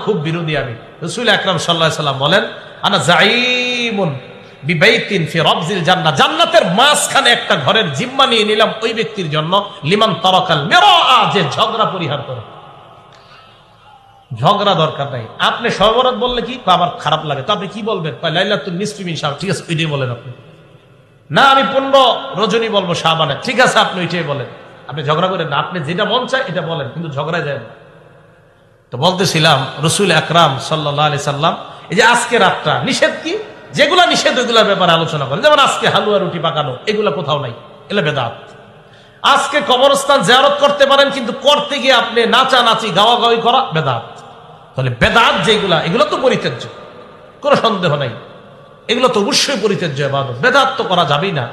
খুব বিরোধী আমি। রাসূল আকরাম সাল্লাল্লাহু আলাইহি সাল্লাম বলেন, আনা যাঈমুন বিবাইতিন ফি রাবজিল জান্নাহ, জান্নাতের মাঝখানে একটা ঘরের জিম্মা নিয়ে নিলাম ওই ব্যক্তির জন্য, লিমান তারাকাল মিরাআ, যে ঝগড়া পরিহার করে। ঝগড়া দরকার নাই। আপনি সর্বরাত বললে কি আমার খারাপ লাগে, তো আপনি কি বলবেন? লাইলাতুন নিসফি মিন শাবান, ঠিক আছে ওইটাই বলেন আপনি। না আমি 15 রজনী বলবো শাবানে, ঠিক আছে আপনি ওইটাই বলেন। আপনি ঝগড়া করেন না, আপনি যেটা মন চায় এটা বলেন, কিন্তু ঝগড়ায় যায় না। তো বলতেছিলাম রাসূল আকরাম সাল্লাল্লাহু আলাইহি সাল্লাম এই যে আজকে রাতটা নিষেধ, কি যেগুলা নিষেধ ওইগুলোর ব্যাপারে আলোচনা করেন। যেমন আজকে হালুয়া রুটি পাকানো, এগুলা কোথাও নাই, এগুলো বেদাত। আজকে কবরস্থান জিয়ারত করতে পারেন, কিন্তু করতে গিয়ে আপনি নাচানাচি গাওয়াগাওয়ি করা বেদাত। তাহলে বেদাত যেগুলা, এগুলো তো পরিত্যাজ্য, কোনো সন্দেহ নাই, এগুলো তো অবশ্যই পরিত্যাজ্য ইবাদত। বেদাত তো করা যাবেই না।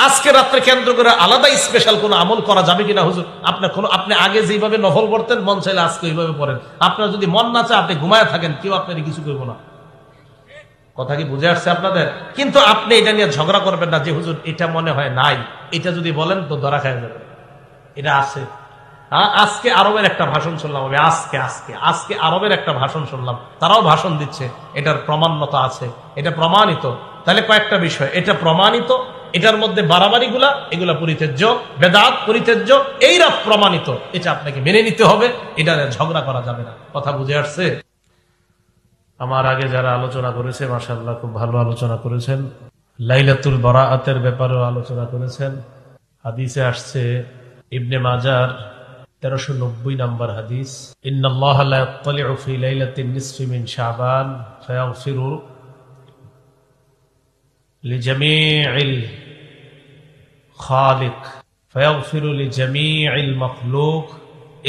আজকে রাত্রে কেন্দ্র করে আলাদা স্পেশাল কোনো আমল করা যাবে কিনা হুজুর? আপনি আগে যেভাবে নফল পড়তেন, মন চাইলে আজকে ওইভাবে পড়েন। আপনার যদি মন না চায় আপনি ঘুমায় থাকেন, কেউ আপনার কিছু করবো না। কথা কি বুঝে আসছে আপনাদের? কিন্তু আপনি এটা নিয়ে ঝগড়া করবেন না যে হুজুর এটা মনে হয় নাই, এটা যদি বলেন তো ধরা খায় যাবে। এটা আছে। আজকে আরবের একটা ভাষণ শুনলাম, আমি আজকে আরবের একটা ভাষণ শুনলাম, তারাও ভাষণ দিচ্ছে, এটার প্রমাণতা আছে, এটা প্রমাণিত। তাহলে কয়েকটা বিষয়, এটা প্রমাণিত, এটার মধ্যে বাড়াবাড়িগুলা এগুলা পরিত্যাজ্য, বেদাত পরিত্যাজ্য, এইরা প্রমাণিত, এটা আপনাকে মেনে নিতে হবে, এটা ঝগড়া করা যাবে না। কথা বুঝে আসছে? আমার আগে যারা আলোচনা করেছে মাশাআল্লাহ খুব ভালো আলোচনা করেছেন। লাইলাতুল বারাআতের ব্যাপারেও আলোচনা করেছেন। হাদিসে আসছে ইবনে মাজার 1390 নম্বর হাদিস, ইন্নাল্লাহা লা ইয়াত্তালিউ ফি লাইলাতিন নিসফি মিন শাবান ফায়াগফিরু লিজামিইল খালিক ফায়াগফিরু লিজামিইল মাখলুক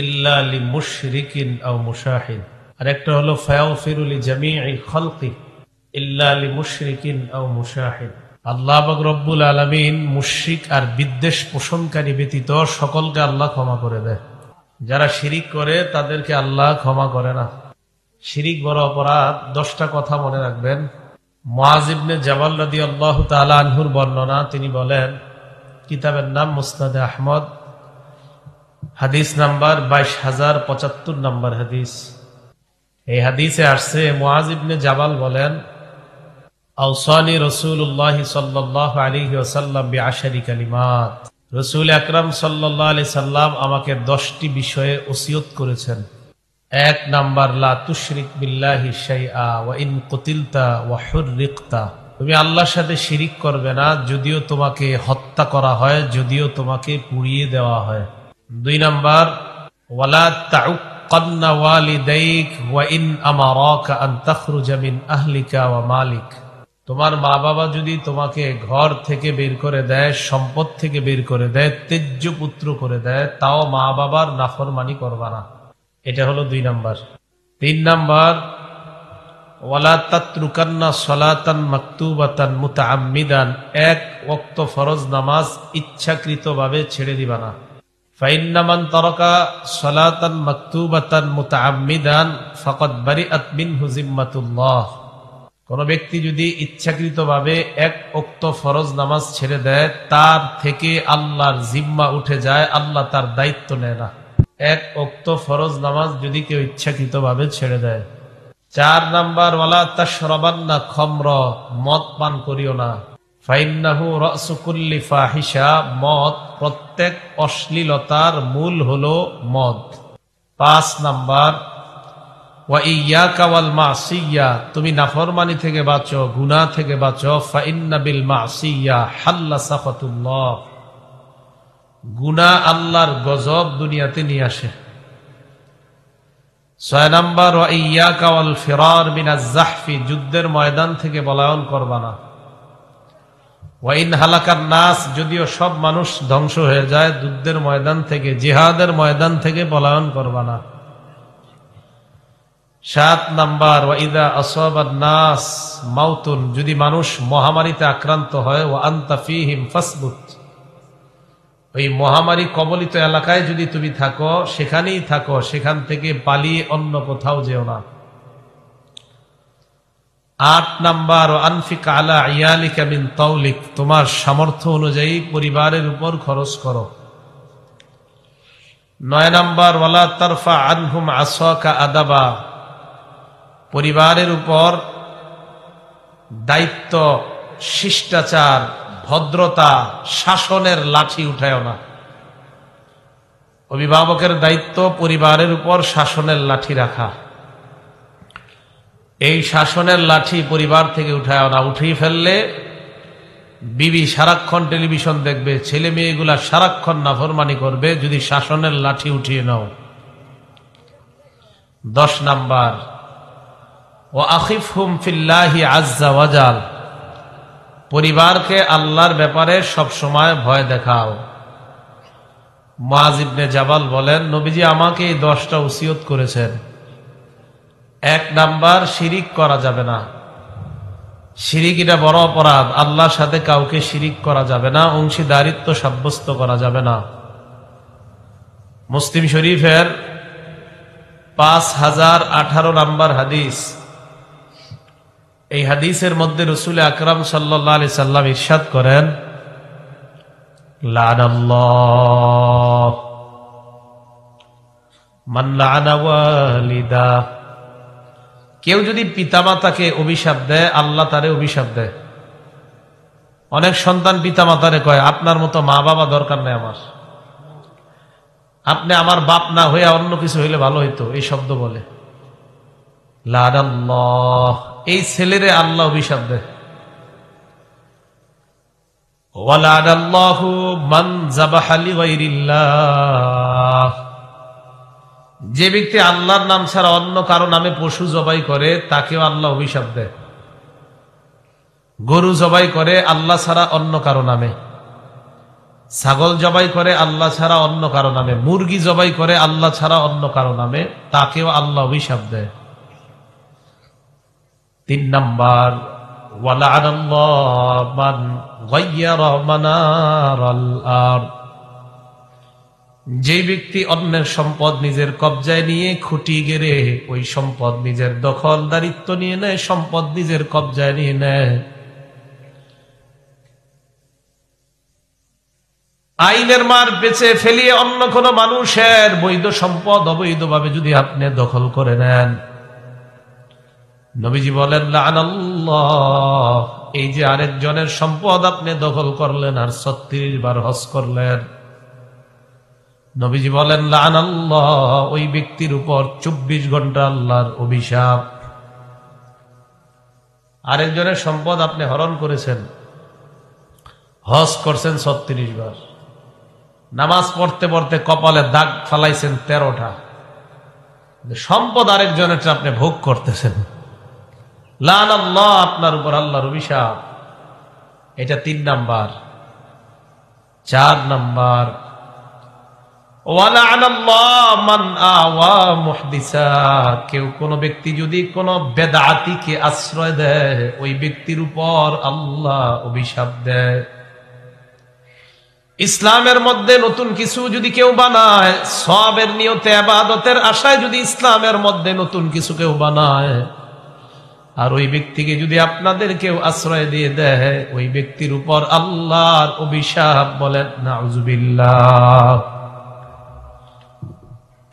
ইল্লা লিমুশরিকিন আও মুশাহিদ। আর একটা হলো ফায়াগফিরু লিজামিইল খালকি ইল্লা লিমুশরিকিন আও মুশাহিদ। আল্লাহ পাক রব্বুল আলামিন মুশরিক আর বিদ্বেষ পোষণকারী ব্যতীত সকলকে আল্লাহ ক্ষমা করে দেয়। যারা শিরিক করে তাদেরকে আল্লাহ ক্ষমা করে না। শিরিক বড় অপরাধ। 10টা কথা মনে রাখবেন। মুআয ইবনে জাবাল রাদিয়াল্লাহু তাআলা আনহুর বর্ণনা, তিনি বলেন, কিতাবের নাম মুসনাদে আহমদ, হাদিস নাম্বার 22075 নম্বর হাদিস। এই হাদিসে আসছে মুআয ইবনে জাবাল বলেন, আওসানি রাসূলুল্লাহ সাল্লাল্লাহু আলাইহি ওয়াসাল্লাম বিআশরি কালিমাত, রাসূল আকরাম সাল্লাল্লাহু আলাইহি সাল্লাম আমাকে 10টি বিষয়ে ওসিয়ত করেছেন। 1 নাম্বার, লা তুশরিক বিল্লাহি শাইআ ওয়া ইন কুতিলতা ওয়া হুররিকতা, তুমি আল্লাহর সাথে শিরিক করবে না, যদিও তোমাকে হত্যা করা হয়, যদিও তোমাকে পুড়িয়ে দেওয়া হয়। 2 নাম্বার, ওয়ালা তাউক্কান্না ওয়ালিদাইক ওয়া ইন আমারাকা আন তাখরুজা মিন আহলিকা ওয়া মালিক, তোমার মা বাবা যদি তোমাকে ঘর থেকে বের করে দেয়, সম্পদ থেকে বের করে দেয়, তেজ্য পুত্র করে দেয়, তাও মা বাবার নাফরমানি করবা না। এটা হলো 2 নাম্বার। 3 নাম্বার, ওয়ালা তাতরুকান্না সালাতান মাকতুবাতান মুতাআম্মিদান, 1 ওয়াক্ত ফরজ নামাজ ইচ্ছাকৃতভাবে ছেড়ে দিবা না। ফাইন্না মান তারাকা সালাতান মাকতুবাতান মুতাআম্মিদান ফাকাদ বারিআত মিনহু জিম্মাতুল্লাহ, কোন ব্যক্তি যদি ইচ্ছাকৃতভাবে 1 ওয়াক্ত ফরজ নামাজ ছেড়ে দেয়, তার থেকে আল্লাহর জিম্মা উঠে যায়, আল্লাহ তার দায়িত্ব নেয় না। 1 ওয়াক্ত ফরজ নামাজ যদি কেউ ইচ্ছাকৃতভাবে ছেড়ে দেয়। 4 নাম্বার, ওয়ালা তাশরাবান্না খামর, মদ পান করিও না। ফাইন্নাহু রাসু কুল্লি ফাহিশা, মদ প্রত্যেক অশ্লীলতার মূল হলো মদ। 5 নাম্বার, ওয়া ইয়্যাকা ওয়াল মাসিয়া, তুমি নাফরমানি থেকে বাঁচো, গুনাহ থেকে বাঁচো। ফাইন্না বিল মাসিয়া হাল্লা সাফাতুল্লাহ, গুনাহ আল্লাহর গজব দুনিয়াতে নিয়ে আসে। 6 নাম্বার, ওয়া ইয়্যাকা ওয়াল ফিরার মিনাজ জাহফি, যুদ্ধের ময়দান থেকে পলায়ন করবা না। ওয়া ইন হালাকান নাস, যদিও সব মানুষ ধ্বংস হয়ে যায়, যুদ্ধের ময়দান থেকে, জিহাদের ময়দান থেকে পলায়ন করবা না। 7 নাম্বার, ওয়া ইযা আসাবান নাস মাউতুন, যদি মানুষ মহামারীতে আক্রান্ত হয়, ওয়া আনতা ফীহিম ফাসবুত, ওই মহামারী কবলিত এলাকায় যদি তুমি থাকো, সেখানেই থাকো, সেখান থেকে পালিয়ে অন্য কোথাও যেও না। 8 নাম্বার, ওয়া আনফিক আলা ইয়ালিকা মিন তাওলিক, তোমার সামর্থ্য অনুযায়ী পরিবারের উপর খরচ করো। 9 নাম্বার, ওয়ালা তারফা আনহুম আসাকা আদাবা, পরিবারের উপর দায়িত্ব, শিষ্টাচার, ভদ্রতা, শাসনের লাঠি উঠায়ও না। অভিভাবকের দায়িত্ব পরিবারের উপর শাসনের লাঠি রাখা। এই শাসনের লাঠি পরিবার থেকে উঠায়ও না। উঠিয়ে ফেললে বিবি সারাক্ষণ টেলিভিশন দেখবে, ছেলে মেয়েগুলা সারাক্ষণ নাফরমানি করবে যদি শাসনের লাঠি উঠিয়ে নাও। 10 নাম্বার, ওয়া আখিফহুম ফিল্লাহি আযজা ওয়াজাল, পরিবারকে আল্লাহর ব্যাপারে সব সময় ভয় দেখাও। মুআয ইবনে জাবাল বলেন, নবীজি আমাকে এই 10টা ওসিয়ত করেছেন। 1 নাম্বার, শিরিক করা যাবে না। শিরিক এটা বড় অপরাধ। আল্লাহর সাথে কাউকে শিরিক করা যাবে না, অংশীদারিত্ব সাব্যস্ত করা যাবে না। মুসলিম শরীফের 5018 নাম্বার হাদিস। এই হাদিসের মধ্যে রাসূল আকরাম সাল্লাল্লাহু আলাইহি সাল্লাম ইরশাদ করেন, লানাল্লাহ মান লানা ওয়ালিদা, কেউ যদি পিতামাতাকে অভিশাপ দেয় আল্লাহ তারে অভিশাপ দেয়। অনেক সন্তান পিতামাতারে কয়, আপনার মতো মা বাবা দরকার নেই আমার, আপনি আমার বাপ না হয়ে অন্য কিছু হইলে ভালো হইতো, এই শব্দ বলে। লানাল্লাহ, এই ছেলেরে আল্লাহ অভিশাপ দেয়। ওয়ালানাল্লাহু মান যাবাহা লিগাইরিল্লাহ, যে ব্যক্তি আল্লাহর নাম ছাড়া অন্য কারো নামে পশু জবাই করে তাকেও আল্লাহ অভিশাপ দেয়। গরু জবাই করে আল্লাহ ছাড়া অন্য কারো নামে, ছাগল জবাই করে আল্লাহ ছাড়া অন্য কারো নামে, মুরগি জবাই করে আল্লাহ ছাড়া অন্য কারো নামে, তাকেও আল্লাহ অভিশাপ দেয়। 3 নাম্বার, ওয়ালানাল্লাহু মান গায়্যারা মানারাল আরদ, যে ব্যক্তি অন্যের সম্পদ নিজের কবজায় নিয়ে খুঁটি গেড়ে ওই সম্পদ নিজের দখলদারিত্ব নিয়ে নেয়, সম্পদ নিজের কবজায় নিয়ে নেয়, আইনের মার বেঁচে ফেলিয়ে অন্য কোন মানুষের বৈধ সম্পদ অবৈধভাবে যদি আপনি দখল করে নেন, নবীজি বলেন লানাল্লাহ, এই যে আরেকজনের সম্পদ আপনি দখল করলেন আর 36 বার হজ করলেন, নবীজি বলেন লানাল্লাহ, ওই ব্যক্তির উপর 24 ঘন্টা আল্লাহর অভিশাপ। আরেকজনের সম্পদ আপনি হরণ করেছেন, হজ করছেন 36 বার, নামাজ পড়তে পড়তে কপালে দাগ ফালাইছেন 13টা, সম্পদ আরেকজনের আপনি ভোগ করতেছেন, লানাল্লাহ, আপনার উপর আল্লাহর অভিশাপ। এটা 3 নাম্বার। 4 নাম্বার, ওয়ালানাল্লাহু মান আওয়া মুহদিসা, কেউ কোন ব্যক্তি যদি কোন বেদাতিকে আশ্রয় দেয় ওই ব্যক্তির উপর আল্লাহ অভিশাপ দেয়। ইসলামের মধ্যে নতুন কিছু যদি কেউ বানায়, সওয়াবের নিয়তে ইবাদতের আশায় যদি ইসলামের মধ্যে নতুন কিছু কেউ বানায়, আর ওই ব্যক্তিকে যদি আপনাদের কেউ আশ্রয় দিয়ে দেয়, ওই ব্যক্তির উপর আল্লাহর অভিশাপ। বলেন নাউজুবিল্লাহ।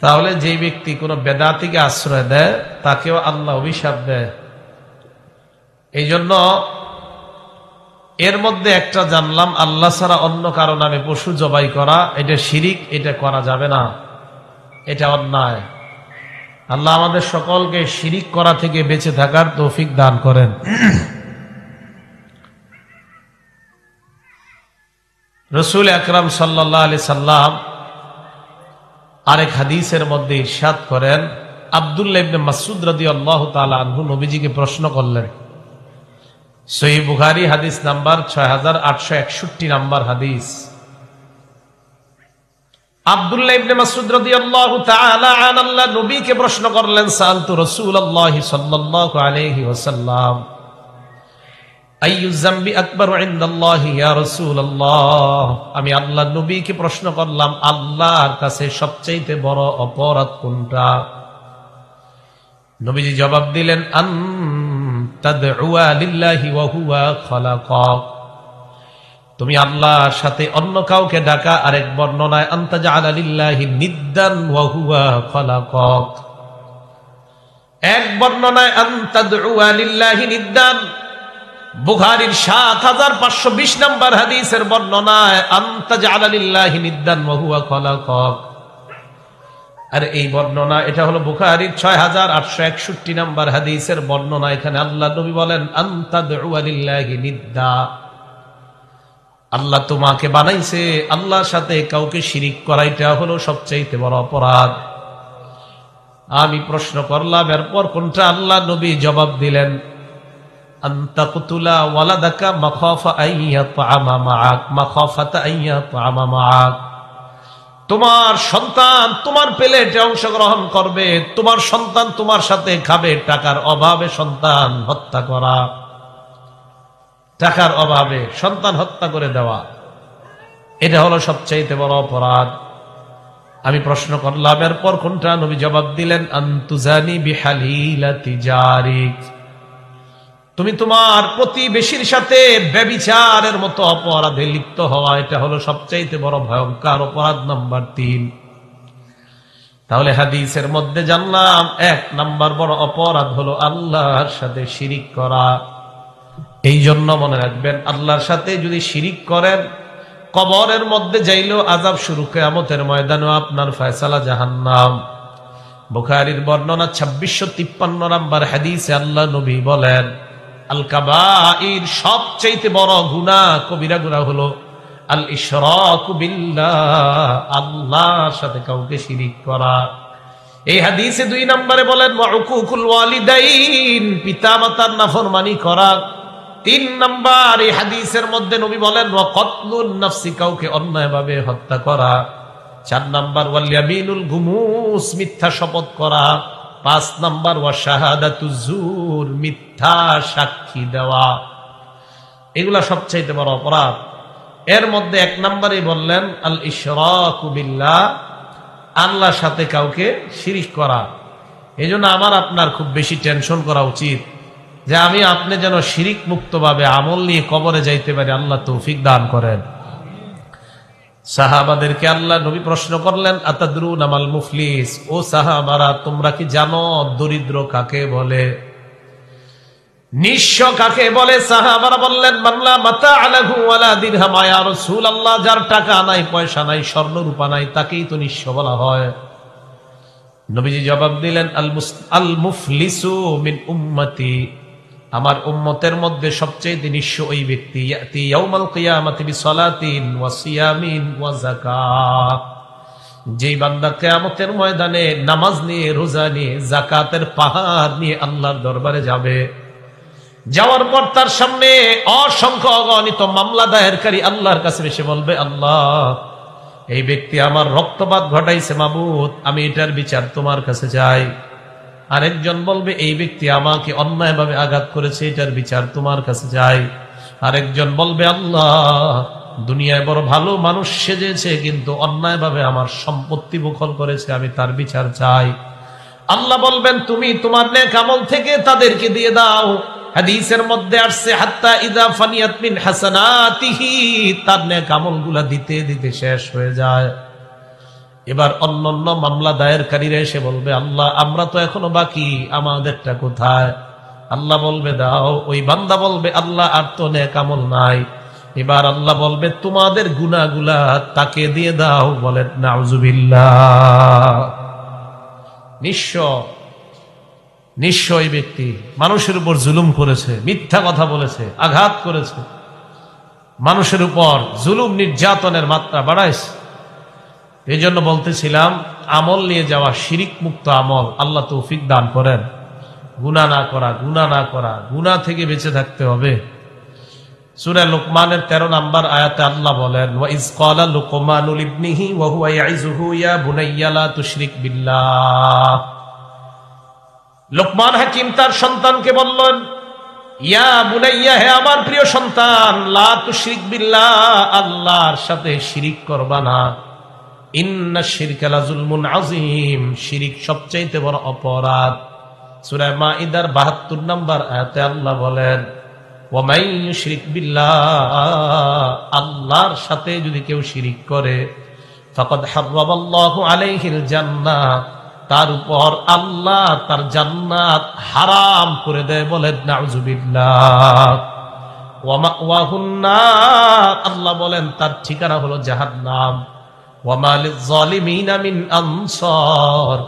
তাহলে যে ব্যক্তি কোন বেদাতিকে আশ্রয় দেয় তাকেও আল্লাহ অভিশাপ দেয়। এই জন্য এর মধ্যে একটা জানলাম, আল্লাহ ছাড়া অন্য কারো নামে পশু জবাই করা এটা শিরিক, এটা করা যাবে না, এটা অন্যায়। আল্লাহ আমাদের সকলকে শিরিক করা থেকে বেঁচে থাকার তৌফিক দান করেন। রাসূল আকরাম সাল্লাল্লাহু আলাইহি সাল্লাম আরেক হাদিসের মধ্যে ইরশাদ করেন, আব্দুল্লাহ ইবনে মাসউদ রাদিয়াল্লাহু তাআলা আনহু নবীজিকে প্রশ্ন করলেন। সহিহ বুখারী হাদিস নাম্বার 6861 নাম্বার হাদিস। আব্দুল্লাহ ইবনে মাসউদ রাদিয়াল্লাহু তাআলা আনহু নবীকে প্রশ্ন করলেন, সাআলতু রাসূলুল্লাহ সাল্লাল্লাহু আলাইহি ওয়াসাল্লাম, আইয়ু যামবি আকবারু ইনদাল্লাহি ইয়া রাসূলুল্লাহ, আমি আল্লাহর নবীকে প্রশ্ন করলাম আল্লাহর কাছে সবচেয়ে বড় অপরাধ কোনটা? নবীজি জবাব দিলেন, আন তাদউয়া লিল্লাহি ওয়া হুয়া খালাকাক, তুমি আল্লাহর সাথে অন্য কাউকে ডাকা। আরেক বর্ণনায় আনতা জাআলা লিল্লাহি নিদ্দান ওয়া হুয়া খালাকাক, এক বর্ণনায় আনতাদউ লিল্লাহি নিদ্দান, বুখারীর ৭৫২০ নম্বর হাদিসের বর্ণনায় আনতাজআলা লিল্লাহি নিদ্দান ওয়া হুয়া খালাকাক। আর এই বর্ণনা, এটা হলো বুখারীর ৬৮৬১ নম্বর হাদিসের বর্ণনা। এখানে আল্লাহ নবী বলেন আনতাদউ লিল্লাহি নিদ্দা, আল্লাহ তোমাকে বানাইছে, আল্লাহর সাথে কাউকে শিরিক করা এটা হলো সবচাইতে বড় অপরাধ। আমি প্রশ্ন করলাম এরপর কোনটা? আল্লাহ নবী জবাব দিলেন আনতাকতুলা ওয়ালাদাকা মাখাফা আইয়াতআমা মাআক, মাখাফাতা আইয়াতআমা মাআক। তোমার সন্তান তোমার প্লেটে অংশগ্রহণ করবে, তোমার সন্তান তোমার সাথে খাবে, টাকার অভাবে সন্তান হত্যা করা, টাকার অভাবে সন্তান হত্যা করে দেওয়া, এটা হলো সবচাইতে বড় অপরাধ। আমি প্রশ্ন করলাম এরপর কোনটা? নবী জবাব দিলেন আনতুজানি বিহালিলাতি জারিক, তুমি তোমার প্রতিবেশীর সাথে ব্যভিচারের মতো অপরাধে লিপ্ত হওয়া, এটা হলো সবচাইতে বড় ভয়ঙ্কর অপরাধ নাম্বার ৩। তাহলে হাদিসের মধ্যে জানলাম ১ নাম্বার বড় অপরাধ হলো আল্লাহর সাথে শিরিক করা। এই জন্য মনে রাখবেন, আল্লাহর সাথে যদি শিরিক করেন, কবরের মধ্যে যাইলেও আযাব শুরু, কিয়ামতের ময়দানেও আপনার ফয়সালা জাহান্নাম। বুখারীর বর্ণনা ২৬৫৩ নম্বর হাদিসে আল্লাহ নবী বলেন আল কাবাইর, সবচেয়ে বড় গুনাহ, কবিরা গুনাহ হলো আল ইশরাকু বিল্লাহ, আল্লাহর সাথে কাউকে শিরিক করা। এই হাদিসে ২ নম্বরে বলেন ওয়া উকুকুল ওয়ালিদাইন, পিতামাতার নাফরমানি করা। ৩ নম্বর এই হাদিসের মধ্যে নবী বলেন ওয়া কতলুন নাফসি, কাউকে অন্যায়ভাবে হত্যা করা। ৪ নম্বর ওয়াল ইয়ামিনুল গুমুস, মিথ্যা শপথ করা। ৫ নম্বর ওয়া শাহাদাতুজ জুর, মিথ্যা সাক্ষী দেওয়া। এগুলা সবচাইতে বড় অপরাধ। এর মধ্যে ১ নম্বরে বললেন আল ইশরাকু বিল্লাহ, আল্লাহর সাথে কাউকে শিরিক করা। এই জন্য আমার আপনার খুব বেশি টেনশন করা উচিত যে আমি আপনি যেন শিরিক মুক্ত ভাবে আমল নিয়ে কবরে যাইতে পারি। আল্লাহ তৌফিক দান করেন। সাহাবাদেরকে আল্লাহ নবী প্রশ্ন করলেন আতাদরুনা মাল মুফলিস, ও সাহাবারা তোমরা কি জানো দরিদ্র কাকে বলে, নিঃস্ব কাকে বলে? সাহাবারা বললেন মাল্লা মাতা আলাহু ওয়ালা দিরহাম, ইয়া রাসূলুল্লাহ, যার টাকা নাই, পয়সা নাই, স্বর্ণ রূপা নাই, তাকেই তো নিঃস্ব বলা হয়। নবীজি জবাব দিলেন আল মুফলিসু মিন উম্মতি, আমার উম্মতের মধ্যে সবচেয়ে নিঃস্ব ওই ব্যক্তি, ইয়াতি ইয়াউমাল কিয়ামাতি বিসলাতিন ওয়া সিয়ামিন ওয়া যাকাত, যেই বান্দা কিয়ামতের ময়দানে নামাজ নিয়ে, রোজা নিয়ে, যাকাতের পাহাড় নিয়ে আল্লাহর দরবারে যাবে। যাওয়ার পর তার সামনে অসংখ্য অগণিত মামলা দায়েরকারী আল্লাহর কাছে এসে বলবে আল্লাহ, এই ব্যক্তি আমার রক্তপাত ঘটাইছে, মাবুদ আমি এটার বিচার তোমার কাছে চাই। আরেকজন বলবে এই ব্যক্তি আমাকে অন্যায়ভাবে আঘাত করেছে, এটার বিচার তোমার কাছে চাই। আরেকজন বলবে আল্লাহ, দুনিয়ায় বড় ভালো মানুষ সেজেছে কিন্তু অন্যায়ভাবে আমার সম্পত্তি দখল করেছে, আমি তার বিচার চাই। আল্লাহ বলবেন তুমি তোমার নেক আমল থেকে তাদেরকে দিয়ে দাও। হাদিসের মধ্যে আসছে হাত্তা ইযা ফানিয়াত মিন হাসানাতিহি, তার নেক আমলগুলা দিতে দিতে শেষ হয়ে যায়। এবার অন্যান্য মামলা দায়েরকারীরা এসে বলবে আল্লাহ, আমরা তো এখনো বাকি, আমাদেরটা কোথায়? আল্লাহ বলবে দাও। ওই বান্দা বলবে আল্লাহ, আর তো নেক আমল নাই। এবার আল্লাহ বলবে তোমাদের গুনাহগুলা তাকে দিয়ে দাও। বলেন নাউজুবিল্লাহ। নিশ্চয় ব্যক্তি মানুষের উপর জুলুম করেছে, মিথ্যা কথা বলেছে, আঘাত করেছে, মানুষের উপর জুলুম নির্যাতনের মাত্রা বাড়াইছে। এই জন্য বলতেছিলাম আমল নিয়ে যাওয়া, শিরিক মুক্ত আমল আল্লাহ তৌফিক দান করেন। গুনাহ না করা, গুনাহ থেকে বেঁচে থাকতে হবে। সূরা লুকমানের 13 নম্বর আয়াতে আল্লাহ বলেন ওয়া ইজ ক্বালা লুকমানু লিবনিহি ওয়া হুয়া ইয়াইযুহু ইয়া বুনাইয়া লা তুশরিক বিল্লাহ। লোকমান হাকিম তার সন্তানকে বললেন ইয়া বুনাইয়া, হে আমার প্রিয় সন্তান, লা তুশরিক বিল্লাহ, আল্লাহর সাথে শিরিক করবা না। ইন্নাশ শিরকা লাযুলমুন আযীম, শিরিক সবচেয়ে বড় অপরাধ। সূরা মাইদার 72 নম্বর আয়াতে আল্লাহ বলেন ওয়া মান ইউশরিক বিল্লাহ, আল্লাহর সাথে যদি কেউ শিরিক করে, ফাকাদ হারামাল্লাহু আলাইহিল জান্নাহ, তার উপর আল্লাহ তার জান্নাত হারাম করে দেয়। বলেন নাউজুবিল্লাহ। ওয়া মাওয়াহুন নার, আল্লাহ বলেন তার ঠিকানা হলো জাহান্নাম। ওয়া মা লিয-যালিমিনা মিন আনসার,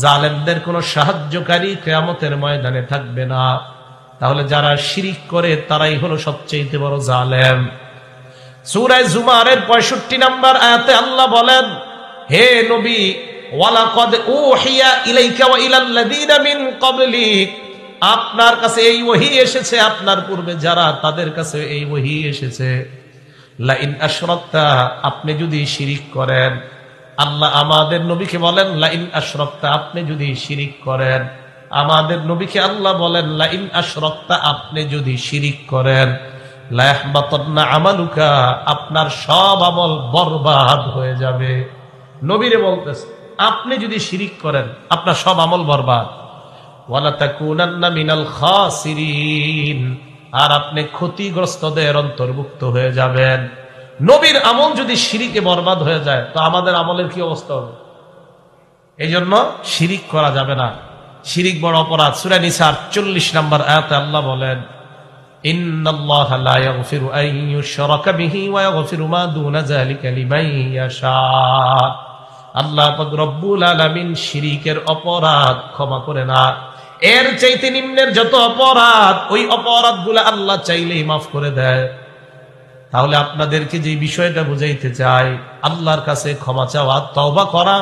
জালেমদের কোনো সাহায্যকারী কিয়ামতের ময়দানে থাকবে না। তাহলে যারা শিরিক করে তারাই হলো সবচেয়ে বড় জালেম। সূরা জুমারের 65 নম্বর আয়াতে আল্লাহ বলেন, হে নবী, ওয়ালাকাদ উহিয়া ইলাইকা ওয়া ইলাল্লাযীনা মিন ক্বাবলিক, আপনার কাছে এই ওহী এসেছে, আপনার পূর্বে যারা তাদের কাছে এই ওহী এসেছে। লা ইন আশরাকতা, আপনি যদি শিরিক করেন। আল্লাহ আমাদের নবীকে বলেন লা ইন আশরাকতা, আপনি যদি শিরিক করেন। আমাদের নবীকে আল্লাহ বলেন লা ইন আশরাকতা, আপনি যদি শিরিক করেন। লা ইয়াহবাতান্না আমালুকা, আপনার সব আমল বরবাদ হয়ে যাবে। নবীরে বলতেছে আপনি যদি শিরিক করেন আপনার সব আমল বরবাদ। ওয়ালা তাকুনান্না মিনাল খাসিরিন, আর আপনি ক্ষতিগ্রস্তদের অন্তর্ভুক্ত হয়ে যাবেন। নবীর আমল যদি শিরিকে বরবাদ হয়ে যায় তো আমাদের আমলের কি অবস্থা হবে? এই জন্য শিরিক করা যাবে না। শিরিক বড় অপরাধ। সূরা নিসা 40 নম্বর আয়াতে আল্লাহ বলেন, ইন্নাল্লাহা লা ইয়াগফিরু আন ইউশরাকা বিহি ওয়া ইয়াগফিরু মা দুনা যালিকা লিমান ইয়াশা। আল্লাহ পাক রব্বুল আলামিন শিরিকের অপরাধ ক্ষমা করে না। এর চাইতে নিম্নের যত অপরাধ, ওই অপরাধগুলো আল্লাহ চাইলেই মাফ করে দেয়। তাহলে আপনাদেরকে যে বিষয়টা বুঝাইতে চাই, আল্লাহর কাছে ক্ষমা চাওয়া, তওবা করা।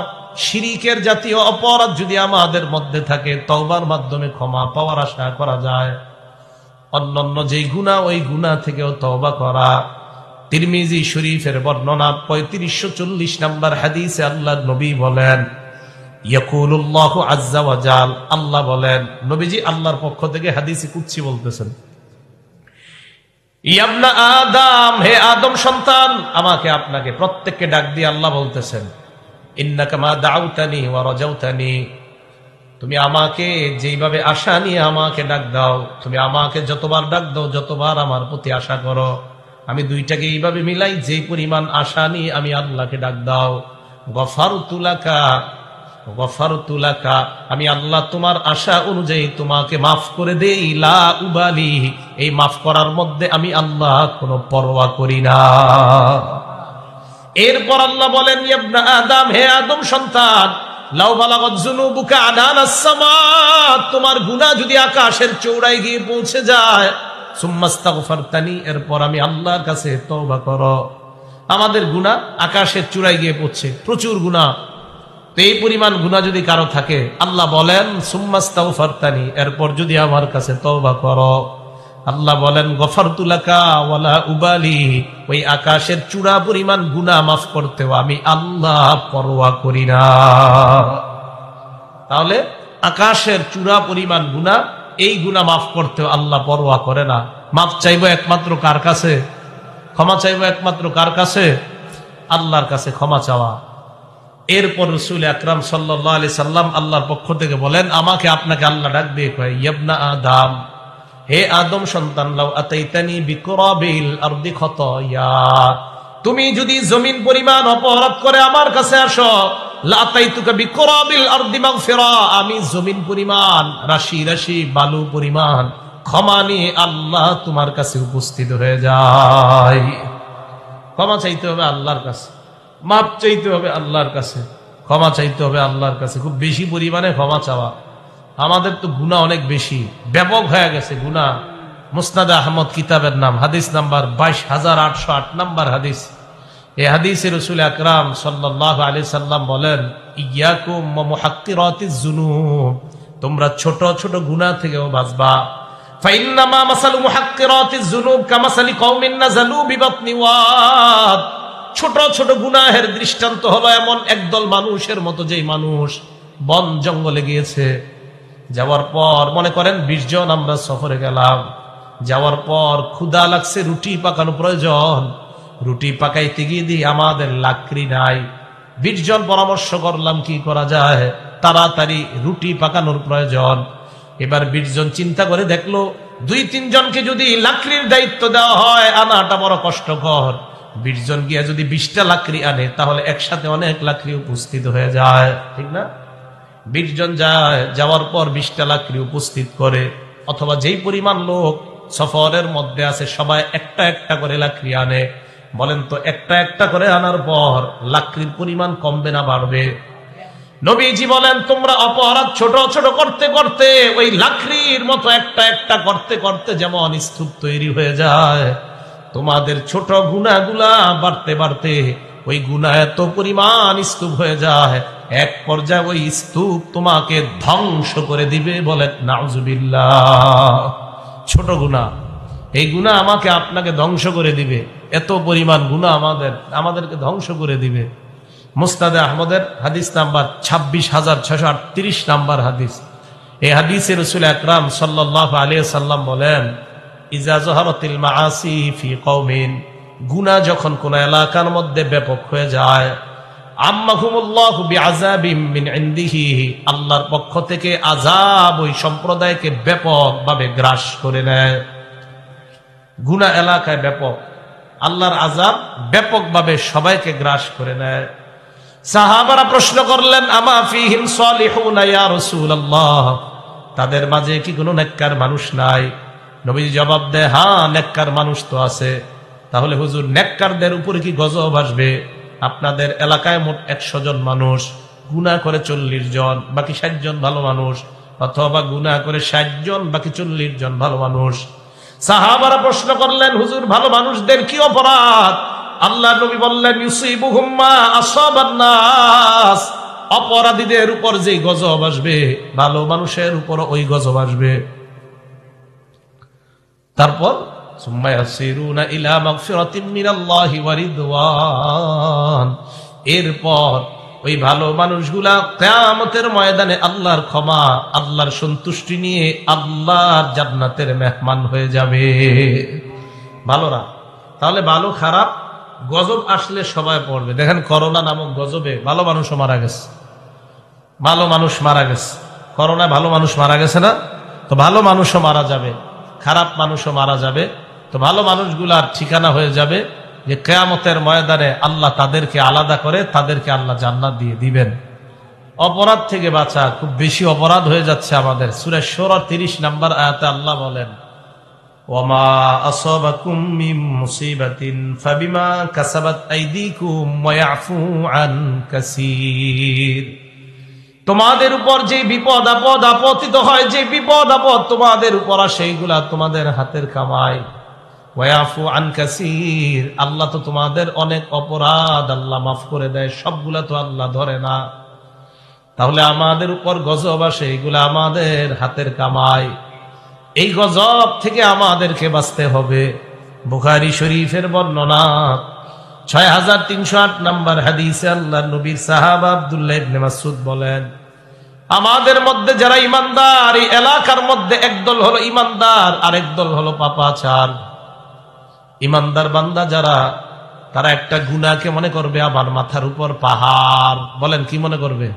শিরিকের জাতীয় অপরাধ যদি আমাদের মধ্যে থাকে, তওবার মাধ্যমে ক্ষমা পাওয়ার আশা করা যায়। অন্যান্য যে গুনাহ, ওই গুনাহ থেকেও তওবা করা। তিরমিজি শরীফের বর্ণনা 3540 নম্বর হাদিসে আল্লাহর নবী বলেন, ইয়াকুলুল্লাহু আযজা ওয়া জাল, আল্লাহ বলেন, নবীজি আল্লাহর পক্ষ থেকে হাদিসে কুদসি বলতেছেন, ইয়া আদম, হে আদম সন্তান, আমাকে আপনাকে প্রত্যেককে ডাক দিয়ে আল্লাহ বলতেছেন, ইন্নাকা মা দাউতানি ওয়া রাজাউতানি, তুমি আমাকে যেইভাবে আশা নিয়ে আমাকে ডাক দাও, তুমি আমাকে যতবার ডাক দাও, যতবার আমার প্রতি আশা করো, আমি দুইটাকে এইভাবে মিলাই, যে পরিমাণ আশা নিয়ে আমি আল্লাহকে ডাক দাও। গফারতু লাকা, গফারতু লাকা, আমি আল্লাহ তোমার আশা অনুযায়ী তোমাকে মাফ করে দেই। লা উবালি, এই মাফ করার মধ্যে আমি আল্লাহ কোনো পরোয়া করি না। এরপর আল্লাহ বলেন, ইবনা আদম, হে আদম সন্তান, লাউ বালাগাত যুনুবুকা আনানাস সামা, তোমার গুনাহ যদি আকাশের চৌড়ায় গিয়ে পৌঁছে যায়, সুম্মাস্তাগফারতানি, এরপর আমি আল্লাহর কাছে তওবা করো। আমাদের গুনাহ আকাশের চূড়ায় গিয়ে পৌঁছে, প্রচুর গুনাহ। তো এই পরিমাণ গুনাহ যদি কারো থাকে, আল্লাহ বলেন সুম্মাস্তাগফারতানি, এরপর যদি আমার কাছে তওবা করো, আল্লাহ বলেন গফারতু লাকা ওয়ালা উবালি, ওই আকাশের চূড়া পরিমাণ গুনাহ মাফ করতেও আমি আল্লাহ পরোয়া করি না। তাহলে আকাশের চূড়া পরিমাণ গুনাহ, এই গুনাহ মাফ করতেও আল্লাহ পরোয়া করে না। মাফ চাইবো একমাত্র কার কাছে? ক্ষমা চাইবো একমাত্র কার কাছে? আল্লাহর কাছে ক্ষমা চাওয়া। এরপর রাসূল আকরাম সাল্লাল্লাহু আলাইহি সাল্লাম আল্লাহর পক্ষ থেকে বলেন, আমাকে আপনাকে আল্লাহ ডাক দিয়ে কয়, ইবনা আদম, হে আদম সন্তান, লাউ আতাইতানি বিকুরাবিল আরদি খাতায়া, তুমি যদি জমিন পরিমাণ অপরাধ করে আমার কাছে আসো, লা আতাইতুকা বিকুরাবিল আরদি মাগফিরা, আমি জমিন পরিমাণ, রাশি রাশি বালু পরিমাণ ক্ষমা নিয়ে আল্লাহ তোমার কাছে উপস্থিত হয়ে যায়। ক্ষমা চাইতে হবে আল্লাহর কাছে, মাপ চাইতে হবে আল্লাহর কাছে, ক্ষমা চাইতে হবে আল্লাহর কাছে। খুব বেশি পরিমাণে ক্ষমা চাওয়া। আমাদের তো গুনাহ অনেক বেশি, ব্যাপক হয়ে গেছে গুনাহ। মুসনাদ আহমদ কিতাবের নাম, হাদিস নাম্বার 22808 নম্বর হাদিস। এই হাদিসে রাসূল আকরাম সাল্লাল্লাহু আলাইহি সাল্লাম বলেন, ইয়াকুম ওয়া মুহাক্কিরাতিজ যুনুব, তোমরা ছোট ছোট গুনাহ থেকেও বাঁচবা। ফাইন্নামা মাসালু মুহাক্কিরাতিজ যুনুব কামাসালি কওমিন নাযালু বিবাতনি ওয়াদ, ছোট ছোট গুনাহের দৃষ্টান্ত হলো এমন একদল মানুষের মতো, যেই মানুষ বন জঙ্গলে গিয়েছে। যাওয়ার পর মনে করেন 20 জন আমরা সফরে গেলাম, যাওয়ার পর ক্ষুধা লাগছে, রুটি পাকানো প্রয়োজন, রুটি পাকাইতে গিয়ে দিই আমাদের লাকড়ি নাই। 20 জন পরামর্শ করলাম কি করা যায়, তাড়াতাড়ি রুটি পাকানোর প্রয়োজন। এবার 20 জন চিন্তা করে দেখলো 2-3 জনকে যদি লাকড়ির দায়িত্ব দেওয়া হয়, আনাটা বড় কষ্টকর। 20 জন গিয়া যদি 20টা লাকড়ি আনে, তাহলে একসাথে অনেক লাকড়ি উপস্থিত হয়ে যায়, ঠিক না? 20 জন যায়, যাওয়ার পর 20টা লাকড়ি উপস্থিত করে, অথবা যেই পরিমাণ লোক সফরের মধ্যে আছে সবাই একটা একটা করে লাকড়ি আনে। বলেন তো একটা একটা করে আনার পর লাকড়ির পরিমাণ কমবে না বাড়বে? নবীজি বলেন, তোমরা অপরাধ ছোট ছোট করতে করতে ওই লাকড়ির মতো একটা একটা করতে করতে যেমন স্তূপ তৈরি হয়ে যায়, তোমাদের ছোট গুনাহগুলা বাড়তে বাড়তে ওই গুনাহ এত পরিমাণ স্তূপ হয়ে যায়, এক পর্যায়ে ওই স্তূপ তোমাকে ধ্বংস করে দিবে। বলেন নাউজুবিল্লাহ। ছোট গুনাহ, এই গুনাহ আমাকে আপনাকে ধ্বংস করে দিবে। এত পরিমাণ গুনাহ আমাদেরকে ধ্বংস করে দিবে। মুসনাদে আহমদের হাদিস নাম্বার 26,638 নাম্বার হাদিস। এই হাদিসে রাসূল আকরাম সাল্লাল্লাহু আলাইহি সাল্লাম বলেন, ইজা যাহারাতিল মাআসি ফি কওমিন, গুনাহ যখন কোন এলাকার মধ্যে ব্যাপক হয়ে যায়, আম্মাহুমুল্লাহু বিআযাবিম মিন ইনদিহি, আল্লাহর পক্ষ থেকে আযাব ওই সম্প্রদায়কে ব্যাপকভাবে গ্রাস করে নেয়। গুনাহ এলাকায় ব্যাপক, আল্লাহর আযাব ব্যাপকভাবে সবাইকে গ্রাস করে নেয়। সাহাবারা প্রশ্ন করলেন, আমা ফীহিম সালিহুনা ইয়া রাসূলুল্লাহ, তাদের মাঝে কি কোনো নেককার মানুষ নাই? নবীজি জবাব দেয়, হ্যাঁ নেককার মানুষ তো আছে। তাহলে হুজুর, নেককারদের উপরে কি গজব আসবে? আপনাদের এলাকায় মোট 100 জন মানুষ, গুনাহ করে 40 জন, বাকি 60 জন ভালো মানুষ, অথবা গুনাহ করে 60 জন, বাকি 40 জন ভালো মানুষ। সাহাবারা প্রশ্ন করলেন, হুজুর ভালো মানুষদের কি অপরাধ? আল্লাহ নবী বললেন, ইউসিবুহুম মা আসাবান নাস, অপরাধীদের উপর যে গজব আসবে, ভালো মানুষের উপর ওই গজব আসবে। তারপর সুম্মা ইয়াসিরুনা ইলা মাগফিরাতিন মিনাল্লাহি ওয়া রিদওয়ান, এরপর ওই ভালো মানুষগুলা কিয়ামতের ময়দানে আল্লাহর ক্ষমা, আল্লাহর সন্তুষ্টি নিয়ে আল্লাহর জান্নাতের মেহমান হয়ে যাবে। ভালোরা, তাহলে ভালো খারাপ গজব আসলে সবাই পড়বে। দেখেন করোনা নামক গজবে ভালো মানুষও মারা গেছে, ভালো মানুষ মারা গেছে। করোনায় ভালো মানুষ মারা গেছে না? তো ভালো মানুষও মারা যাবে, খারাপ মানুষও মারা যাবে। তো ভালো মানুষগুলার ঠিকানা হয়ে যাবে যে কিয়ামতের ময়দানে আল্লাহ তাদেরকে আলাদা করে, তাদেরকে আল্লাহ জান্নাত দিয়ে দিবেন। অপরাধ থেকে বাঁচা, খুব বেশি অপরাধ হয়ে যাচ্ছে আমাদের। সূরা শুরা 30 নম্বর আয়াতে আল্লাহ বলেন, ওয়ামা আসাবাকুম মিন মুসিবাতিন ফাবিমা কাসাবাত আইদিকুম ওয়া ইয়াফু আন কাসীর, তোমাদের উপর যে বিপদ আপদ আপতিত হয়, যে বিপদ আপদ তোমাদের উপর আসে, সেইগুলা তোমাদের হাতের কামাই। ওয়া ইয়াফু আন কাসীর, আল্লাহ তো তোমাদের অনেক অপরাধ আল্লাহ মাফ করে দেয়, সবগুলা তো আল্লাহ ধরে না। তাহলে আমাদের উপর গজব আসে, এগুলা আমাদের হাতের কামাই। এই গজব থেকে আমাদেরকে বাঁচতে হবে। বুখারী শরীফের বর্ণনা 6308 নম্বর হাদিসে আল্লাহর নবীর সাহাবা আব্দুল্লাহ ইবনে মাসউদ বলেন, আমাদের মধ্যে যারা ঈমানদার, এই এলাকার মধ্যে একদল হলো ঈমানদার, আরেক দল হলো পাপাচার। ঈমানদার বান্দা যারা, তারা একটা গুনাহকে মনে করবে আমার মাথার উপর পাহাড়। বলেন কি মনে করবে?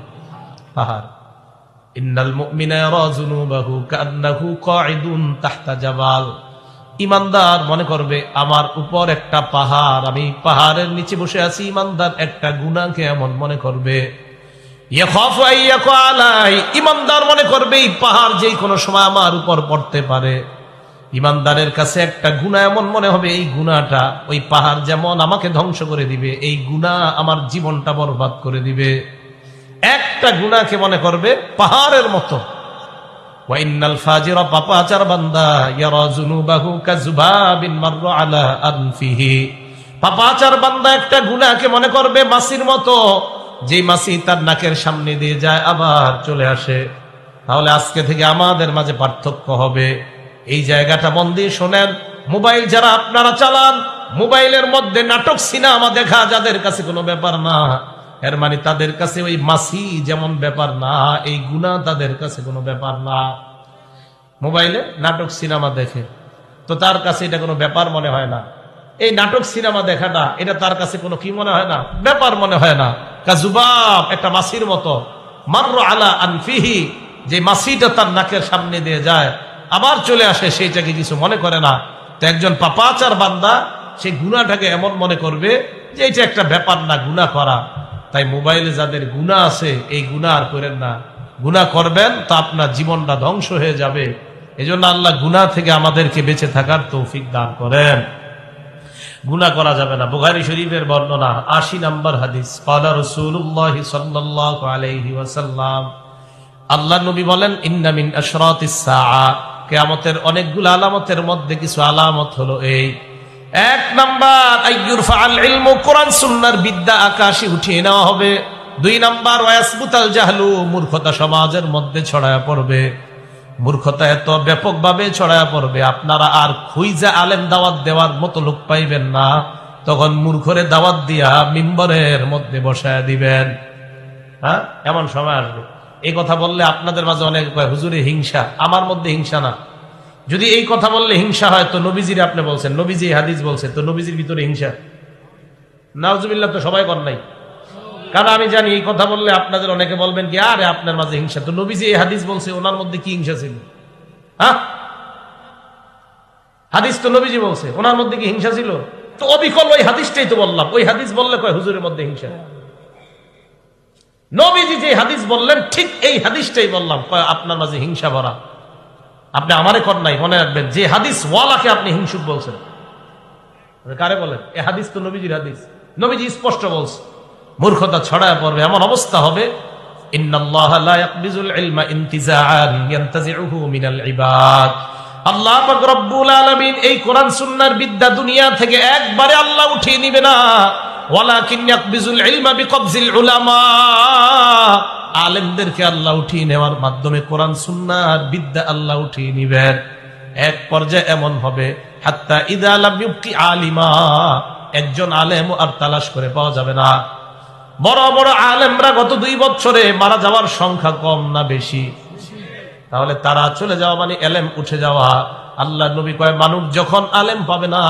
পাহাড়। ইন্নাল মুমিনা ইয়ারা যুনুবাহু কান্নাহু কাঈদুন তাহতা জাবাল, ঈমানদার মনে করবে আমার উপর একটা পাহাড়, আমি পাহাড়ের নিচে বসে আছি। ঈমানদার একটা গুনাহকে এমন মনে করবে, ইয়াখাফু আইয়াকা আলাই, ঈমানদার মনে করবে এই পাহাড় যেই কোনো সময় আমার উপর পড়তে পারে। ঈমানদারের কাছে একটা গুনাহ এমন মনে হবে, এই গুনাহটা ওই পাহাড় যেমন আমাকে ধ্বংস করে দিবে, এই গুনাহ আমার জীবনটা বরবাদ করে দিবে। একটা গুনাহকে মনে করবে পাহাড়ের মতো। ওয়া ইন্নাল ফাজিরা, পাপাচার বান্দা, ইয়ারা যুনুবাহু কাযুবাবিন মাররা আলা আনফিহি, পাপাচার বান্দা একটা গুনাহকে মনে করবে মাছির মতো, যে মাছি তার নাকের সামনে দিয়ে যায় আবার চলে আসে। তাহলে আজকে থেকে আমাদের মাঝে পার্থক্য হবে। এই জায়গাটা মন দিয়ে শোনেন। মোবাইল যারা আপনারা চালান, মোবাইলের মধ্যে নাটক সিনেমা দেখা যাদের কাছে কোনো ব্যাপার না, এর মানে তাদের কাছে ওই মাছি যেমন ব্যাপার না, এই গুনাহ তাদের কাছে কোনো ব্যাপার না। মোবাইলে নাটক সিনেমা দেখে, তো তার কাছে এটা কোনো ব্যাপার মনে হয় না। এই নাটক সিনেমা দেখাটা, এটা তার কাছে কোনো কি মনে হয় না, ব্যাপার মনে হয় না। কাযুবাব, একটা মাছির মতো, মাররা আলা আনফিহি, যে মাছিটা তার নাকের সামনে দিয়ে যায় আবার চলে আসে, সেইটাকে কিছু মনে করে না। তো একজন পাপাচার বান্দা সেই গুনাহটাকে এমন মনে করবে যে এটা একটা ব্যাপার না, গুনাহ করা। তাই মোবাইলে যাদের গুনাহ আছে, এই গুনাহ আর করেন না। গুনাহ করবেন তো আপনার জীবনটা ধ্বংস হয়ে যাবে। এজন্য আল্লাহ গুনাহ থেকে আমাদেরকে বেঁচে থাকার তৌফিক দান করেন। গুনাহ করা যাবে না। বুখারী শরীফের বর্ণনা ৮০ নম্বর হাদিস, ক্বালা রাসূলুল্লাহ সাল্লাল্লাহু আলাইহি ওয়াসাল্লাম, আল্লাহ নবী বলেন, ইন্না মিন আশরাতিস সাআ, কিয়ামতের অনেকগুলো আলামতের মধ্যে কিছু আলামত হলো এই। ১ নাম্বার, আইয়ুরফাআল ইলমু, কোরআন সুন্নাহর বিদ্যা আকাশে উঠিয়ে নেওয়া হবে। ২ নাম্বার, ওয়ায়াসবুতাল জাহলু, মূর্খতা সমাজের মধ্যে ছড়ায়া পড়বে। মূর্খতা এত ব্যাপকভাবে ছড়ায়া পড়বে, আপনারা আর খুঁজে আলেম দাওয়াত দেওয়ার মতো লোক পাইবেন না। তখন মূর্খরে দাওয়াত দিয়া মিম্বরের মধ্যে বসায়া দিবেন। হ্যাঁ, এমন সময় আসবে। এই কথা বললে আপনাদের মাঝে অনেক কয়, হুজুরে হিংসা। আমার মধ্যে হিংসা না। যদি এই কথা বললে হিংসা হয় তো নবীজির আপনি বলছেন, নবীজি হাদিস বলছে, তো নবীজির ভিতরে হিংসা? নাউজুবিল্লাহ, তো সবাই কর নাই। কারণ আমি জানি এই কথা বললে আপনাদের অনেকে বলবেন কি, আরে আপনার মাঝে হিংসা, তো নবীজি এই হাদিস বলছে, ওনার মধ্যে কি হিংসা ছিল? হ্যাঁ, হাদিস তো নবীজি বলছে, ওনার মধ্যে কি হিংসা ছিল? তো অবিকল ওই হাদিসটাই তো বললাম। ওই হাদিস বললে কয় হুজুরের মধ্যে হিংসা। নবীজি যে হাদিস বললেন ঠিক এই হাদিসটাই বললাম, কয় আপনার মাঝে হিংসা ভরা। আপনি আমারে কর নাই, মনে রাখবেন, যে হাদিস ওয়ালাকে আপনি হিংসুক বলছেন। কারে বলেন? এই হাদিস তো নবীজির হাদিস, নবীজি স্পষ্ট বলছে। মূর্খতা ছড়ায় পড়বে, এমন অবস্থা হবে, ইন্নাল্লাহা লা ইয়াকবিজুল ইলমা ইনতিজাআন ইয়ানতাজিউহু মিনাল ইবাদ। আল্লাহ পাক রব্বুল আলামিন এই কোরআন সুন্নাহর বিদ্যা দুনিয়া থেকে একবারে আল্লাহ উঠিয়ে নিবে না, ওয়ালাকিন ইয়াকবিজুল ইলমা বিকবজিল উলামা। আলেমদেরকে আল্লাহ উঠিয়ে নেওয়ার মাধ্যমে কোরআন সুন্নাহর বিদ্যা আল্লাহ উঠিয়ে নিবেন। এক পর্যায়ে এমন হবে, হাত্তা ইযা লাম ইবকি আলিমা, একজন আলেম আর তালাশ করে পাওয়া যাবে না। বড় বড় আলেমরা গত ২ বছরে মারা যাওয়ার সংখ্যা কম না বেশি? তাহলে তারা চলে যাওয়া মানে এলেম উঠে যাওয়া। আল্লাহ নবী কয়, মানুষ যখন আলেম পাবে না,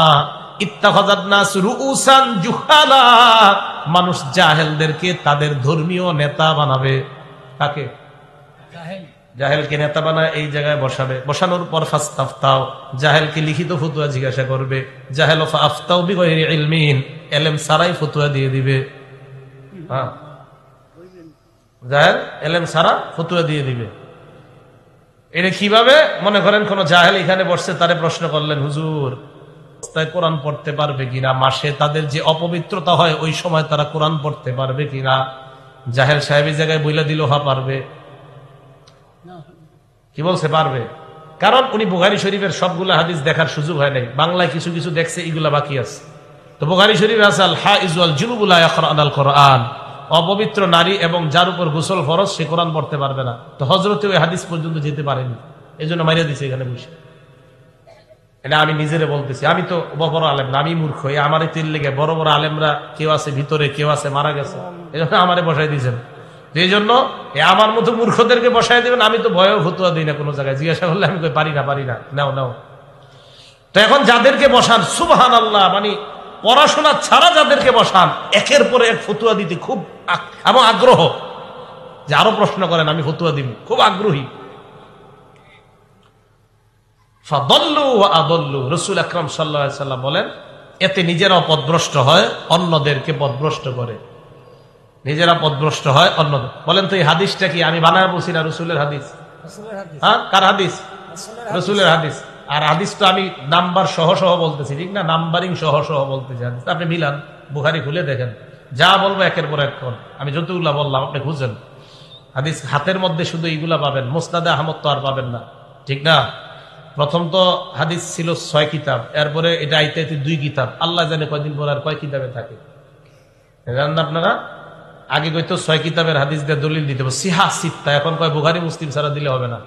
ইত্তাখাযাত নাস রুউসান জুহালা, মানুষ জাহেলদেরকে তাদের ধর্মীয় নেতা বানাবে। কাকে? জাহেলকে নেতা বানায় এই জায়গায় বসাবে। বসানোর পর ফাস্তাফতাও, জাহেলকে লিখিত ফতোয়া জিজ্ঞাসা করবে। জাহেল ফাফতাও বিগাইরি ইলমিন, এলেম ছাড়াই ফতোয়া দিয়ে দিবে। হ্যাঁ, জাহেল এলেম ছাড়া ফতোয়া দিয়ে দিবে। এটা কিভাবে? মনে করেন কোন জাহেল এখানে বসছে, তারে প্রশ্ন করলেন, হুজুর কোরআন পড়তে পারবে কিনা? মাসে তাদের যে অপবিত্রতা হয় ওই সময় তারা কোরআন পড়তে পারবে কিনা? জাহেল সাহেব এই জায়গায় বইলা দিল, হা পারবে। কি বলছে? পারবে। কারণ উনি বুখারী শরীফের সবগুলা হাদিস দেখার সুযোগ হয় নাই, বাংলায় কিছু কিছু দেখছে, এগুলা বাকি আছে। তো বুখারী শরীফে আছে, আল হাইজ ওয়াল জুনুব লা ইয়াকরাউনাল কোরআন, অপবিত্র নারী এবং যার উপর গোসল ফরজ সে কোরআন পড়তে পারবে না। তো হযরতে ওই হাদিস পর্যন্ত যেতে পারেনি, এজন্য মারিয়া দিছে এখানে বসে। এটা আমি নিজেরে বলতেছি, আমি তো বড় আলেম না, আমি মূর্খ। আমার তিল লেগে বড় বড় আলেমরা কেউ আছে ভিতরে, কেউ আছে মারা গেছে, এজন্য আমারে বসাই দিয়েছেন। এই জন্য আমার মতো মূর্খদেরকে বসাই দিবেন। আমি তো ভয়েও ফতোয়া দিই না কোনো জায়গায়, জিজ্ঞাসা করলে আমি কই পারি না, পারি না, নাও নাও। তো এখন যাদেরকে বসান, সুবহানাল্লাহ, মানে পড়াশোনা ছাড়া যাদেরকে বসান, একের পরে এক ফতোয়া দিতে খুব এবং আগ্রহ, যে আরো প্রশ্ন করেন, আমি ফতোয়া দিব, খুব আগ্রহী। ফাদাল্লু ওয়া আদাল্লু, রাসূল আকরাম সাল্লাল্লাহু আলাইহি সাল্লাম বলেন, এতে নিজেরাও পথভ্রষ্ট হয়, অন্যদেরকে পথভ্রষ্ট করে। নিজেরা পথভ্রষ্ট হয়, অন্যদের। বলেন তো এই হাদিসটা কি আমি বানায় বলছি না রাসূলের হাদিস? হ্যাঁ, কার হাদিস? রাসূলের হাদিস। আর হাদিস তো আমি নাম্বার সহ সহ বলতেছি, ঠিক না? নাম্বারিং সহ সহ বলতেছি। হাদিস আপনি মিলান, বুখারী খুলে দেখেন, যা বলবো একের পর এক কোন, আমি যতগুলা বললাম আপনি খুঁজেন। হাদিস হাতের মধ্যে শুধু এইগুলা পাবেন, মুসনাদে আহমদ তো আর পাবেন না, ঠিক না? প্রথম তো হাদিস ছিল 6 কিতাব, এরপরে এটা আইতে 2 কিতাব। আল্লাহ জানে কয়দিন পর আর কয় কিতাবে থাকে, জানেন না আপনারা? আগে কইতো 6 কিতাবের হাদিস দিয়ে দলিল দিতে হবে, সিহা সিত্তা। এখন কয় বুখারী মুসলিম ছাড়া দিলে হবে না।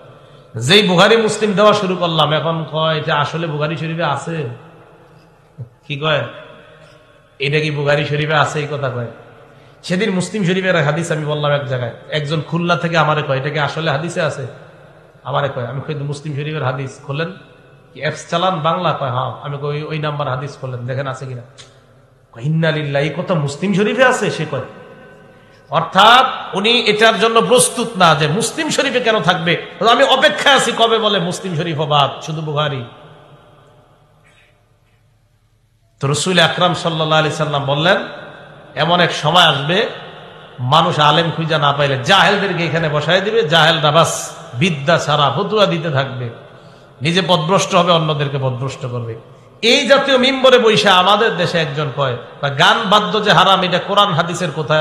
যেই বুখারী মুসলিম দেওয়া শুরু করলাম, এখন কয় এটা আসলে বুখারী শরীফে আছে। কি কয়? এটা কি বুখারী শরীফে আছে? এই কথা কয়। সেদিন মুসলিম শরীফের হাদিস আমি বললাম এক জায়গায়, একজন খুলনা থেকে আমারে কয়, এটা কি আসলে হাদিসে আছে? আমারে কয়, আমি কই মুসলিম শরীফের হাদিস খোলেন, কি অ্যাপস চালান বাংলা? কয় হ্যাঁ। আমি কই ওই নাম্বার হাদিস খোলেন, দেখেন আছে কিনা। ইন্না লিল্লাহি, এই কথা মুসলিম শরীফে আছে? সে কয়, অর্থাৎ উনি এটার জন্য প্রস্তুত না যে মুসলিম শরীফে কেন থাকবে। আমি অপেক্ষায় আছি কবে বলে মুসলিম শরীফ বাদ, শুধু বুখারী। তো রাসূল আকরাম সাল্লাল্লাহু আলাইহি সাল্লাম বললেন, এমন এক সময় আসবে মানুষ আলেম খুঁজা না পাইলে জাহেলদেরকে এখানে বসাই দিবে, জাহেলরা বাস বিদ্যা ছাড়া ফতুয়া দিতে থাকবে, নিজে পথভ্রষ্ট হবে, অন্যদেরকে পথভ্রষ্ট করবে। এই জাতীয় মিম্বরে বৈশা আমাদের দেশে একজন কয় গান বাদ্য যে হারাম, এটা কোরআন হাদিসের কোথায়